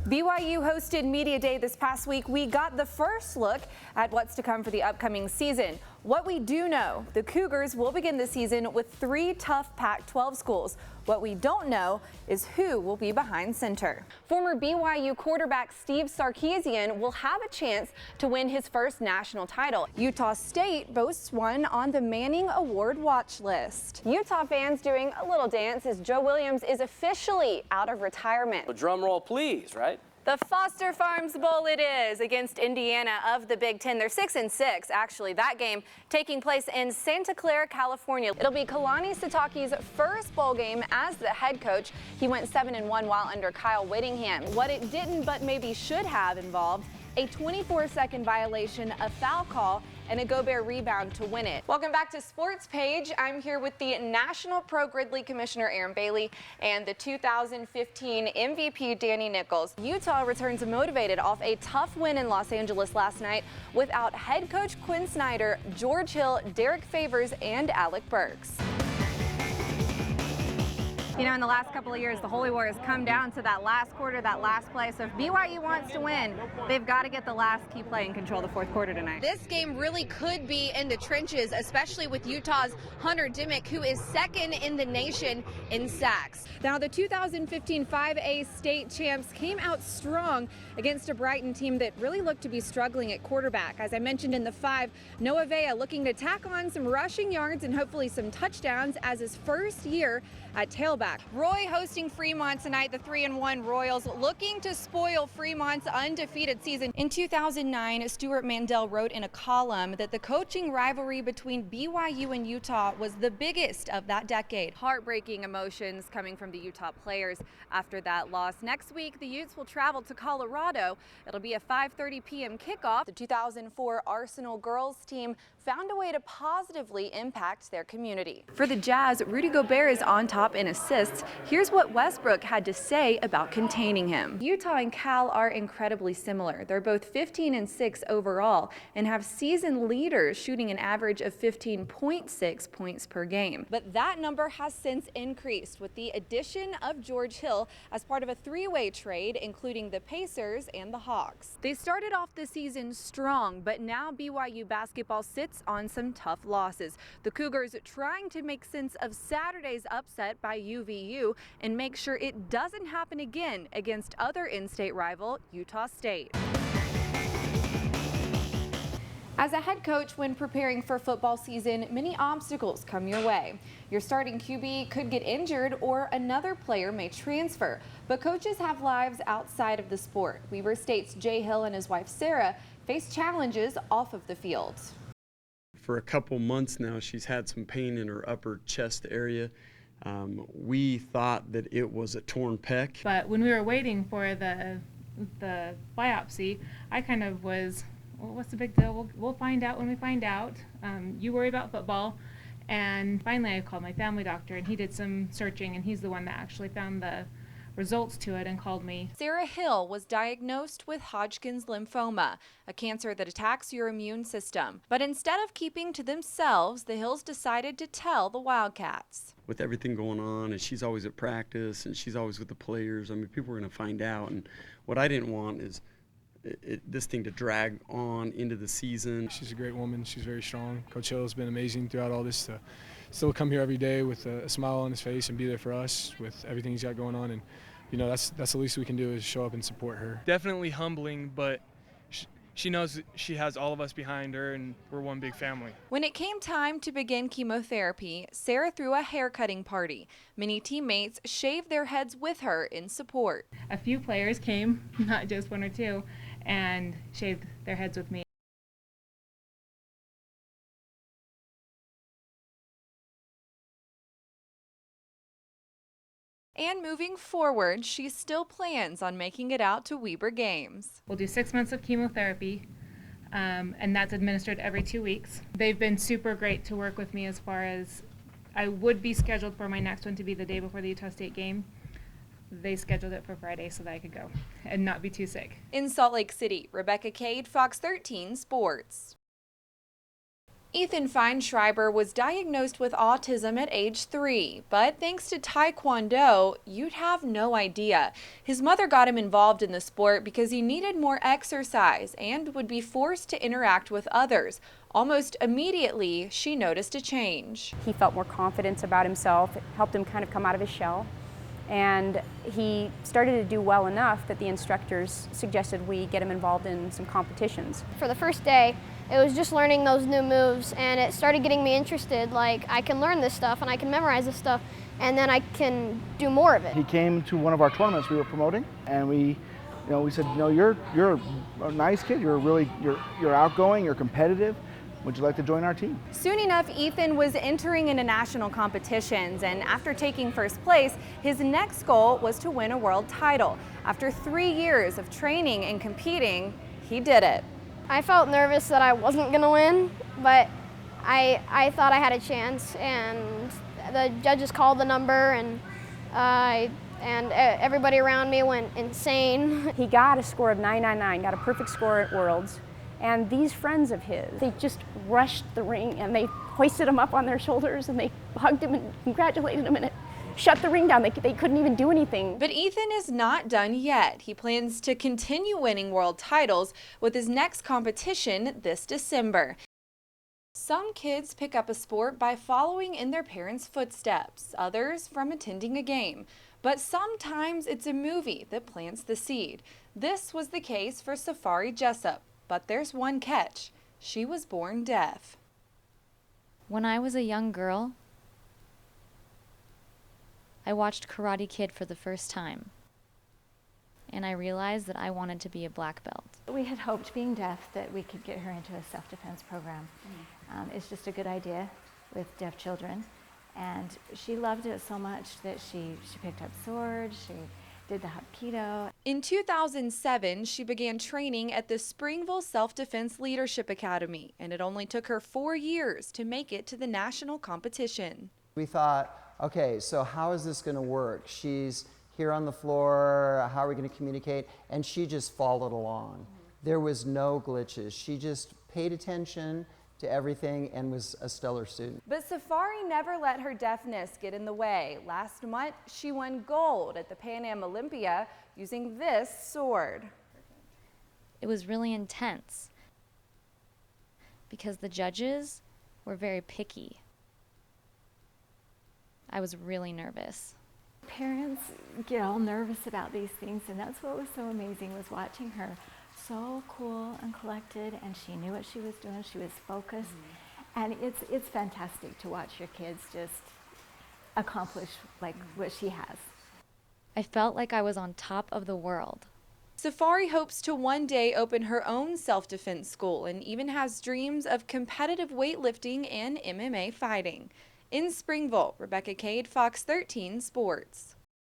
BYU hosted Media Day this past week. We got the first look at what's to come for the upcoming season. What we do know, the Cougars will begin the season with 3 tough Pac-12 schools. What we don't know is who will be behind center. Former BYU quarterback Steve Sarkisian will have a chance to win his first national title. Utah State boasts one on the Manning Award watch list. Utah fans doing a little dance as Joe Williams is officially out of retirement. A drum roll, please, right? The Foster Farms Bowl it is against Indiana of the Big Ten. They're 6-6, actually. That game taking place in Santa Clara, California. It'll be Kalani Sitake's first bowl game as the head coach. He went 7-1 while under Kyle Whittingham. What it didn't but maybe should have involved a 24-second violation, a foul call, and a Gobert rebound to win it. Welcome back to Sports Page. I'm here with the National Pro Grid League Commissioner Aaron Bailey and the 2015 MVP Danny Nichols. Utah returns motivated off a tough win in Los Angeles last night without head coach Quinn Snyder, George Hill, Derek Favors, and Alec Burks. You know, in the last couple of years, the Holy War has come down to that last quarter, that last play. So if BYU wants to win, they've got to get the last key play and control the fourth quarter tonight. This game really could be in the trenches, especially with Utah's Hunter Dimmick, who is second in the nation in sacks. Now, the 2015 5A state champs came out strong against a Brighton team that really looked to be struggling at quarterback. As I mentioned in the 5, Noah Vea looking to tack on some rushing yards and hopefully some touchdowns as his first year at tailback. Roy hosting Fremont tonight, the 3-1 Royals looking to spoil Fremont's undefeated season. In 2009, Stuart Mandel wrote in a column that the coaching rivalry between BYU and Utah was the biggest of that decade. Heartbreaking emotions coming from the Utah players after that loss. Next week, the Utes will travel to Colorado. It'll be a 5:30 p.m. kickoff. The 2004 Arsenal girls team found a way to positively impact their community. For the Jazz, Rudy Gobert is on top in assists. Here's what Westbrook had to say about containing him. Utah and Cal are incredibly similar. They're both 15-6 overall and have season leaders shooting an average of 15.6 points per game. But that number has since increased with the addition of George Hill as part of a 3-way trade, including the Pacers and the Hawks. They started off the season strong, but now BYU basketball sits on some tough losses. The Cougars trying to make sense of Saturday's upset by UVU and make sure it doesn't happen again against other in-state rival Utah State. As a head coach, when preparing for football season, many obstacles come your way. Your starting QB could get injured or another player may transfer. But coaches have lives outside of the sport. Weber State's Jay Hill and his wife Sarah face challenges off of the field. For a couple months now, she's had some pain in her upper chest area. We thought that it was a torn pec. But when we were waiting for the biopsy, I kind of was, well, what's the big deal? We'll find out when we find out. You worry about football. And finally I called my family doctor and he did some searching and he's the one that actually found the results to it and called me. Sarah Hill was diagnosed with Hodgkin's lymphoma, a cancer that attacks your immune system. But instead of keeping to themselves, the Hills decided to tell the Wildcats. With everything going on, and she's always at practice, and she's always with the players, I mean, people are going to find out. And what I didn't want is this thing to drag on into the season. She's a great woman. She's very strong. Coach Hill has been amazing throughout all this to still come here every day with a smile on his face and be there for us with everything he's got going on. And, you know, that's the least we can do is show up and support her. Definitely humbling, but she knows she has all of us behind her and we're one big family. When it came time to begin chemotherapy, Sarah threw a haircutting party. Many teammates shaved their heads with her in support. A few players came, not just one or two, and shaved their heads with me. And moving forward, she still plans on making it out to Weber games. We'll do 6 months of chemotherapy, and that's administered every 2 weeks. They've been super great to work with me as far as I would be scheduled for my next one to be the day before the Utah State game. They scheduled it for Friday so that I could go and not be too sick. In Salt Lake City, Rebecca Cade, Fox 13 Sports. Ethan Feinschreiber was diagnosed with autism at age 3, but thanks to Taekwondo, you'd have no idea. His mother got him involved in the sport because he needed more exercise and would be forced to interact with others. Almost immediately, she noticed a change. He felt more confidence about himself. It helped him kind of come out of his shell. And he started to do well enough that the instructors suggested we get him involved in some competitions. For the first day, it was just learning those new moves, and it started getting me interested. Like, I can learn this stuff and I can memorize this stuff, and then I can do more of it. He came to one of our tournaments we were promoting, and we said, you're a nice kid. You're outgoing. You're competitive. Would you like to join our team? Soon enough, Ethan was entering into national competitions, and after taking first place, his next goal was to win a world title. After 3 years of training and competing, he did it. I felt nervous that I wasn't gonna win, but I thought I had a chance, and the judges called the number, and everybody around me went insane. He got a score of 999, got a perfect score at Worlds. And these friends of his, they just rushed the ring and they hoisted him up on their shoulders and they hugged him and congratulated him, and it shut the ring down. They couldn't even do anything. But Ethan is not done yet. He plans to continue winning world titles with his next competition this December. Some kids pick up a sport by following in their parents' footsteps, others from attending a game. But sometimes it's a movie that plants the seed. This was the case for Safari Jessup. But there's one catch. She was born deaf. When I was a young girl, I watched Karate Kid for the first time, and I realized that I wanted to be a black belt. We had hoped, being deaf, that we could get her into a self-defense program. It's just a good idea with deaf children, and she loved it so much that she picked up swords, she did the Hapkido. In 2007, she began training at the Springville Self-Defense Leadership Academy, and it only took her 4 years to make it to the national competition. We thought, okay, so how is this going to work? She's here on the floor, how are we going to communicate? And she just followed along. There was no glitches. She just paid attention to everything and was a stellar student. But Safari never let her deafness get in the way. Last month, she won gold at the Pan Am Olympia using this sword. It was really intense because the judges were very picky. I was really nervous. Parents get all nervous about these things, and that's what was so amazing, was watching her so cool and collected, and she knew what she was doing. She was focused, and it's fantastic to watch your kids just accomplish like what she has. I felt like I was on top of the world. Safari hopes to one day open her own self-defense school and even has dreams of competitive weightlifting and MMA fighting. In Springville, Rebecca Cade, Fox 13 Sports.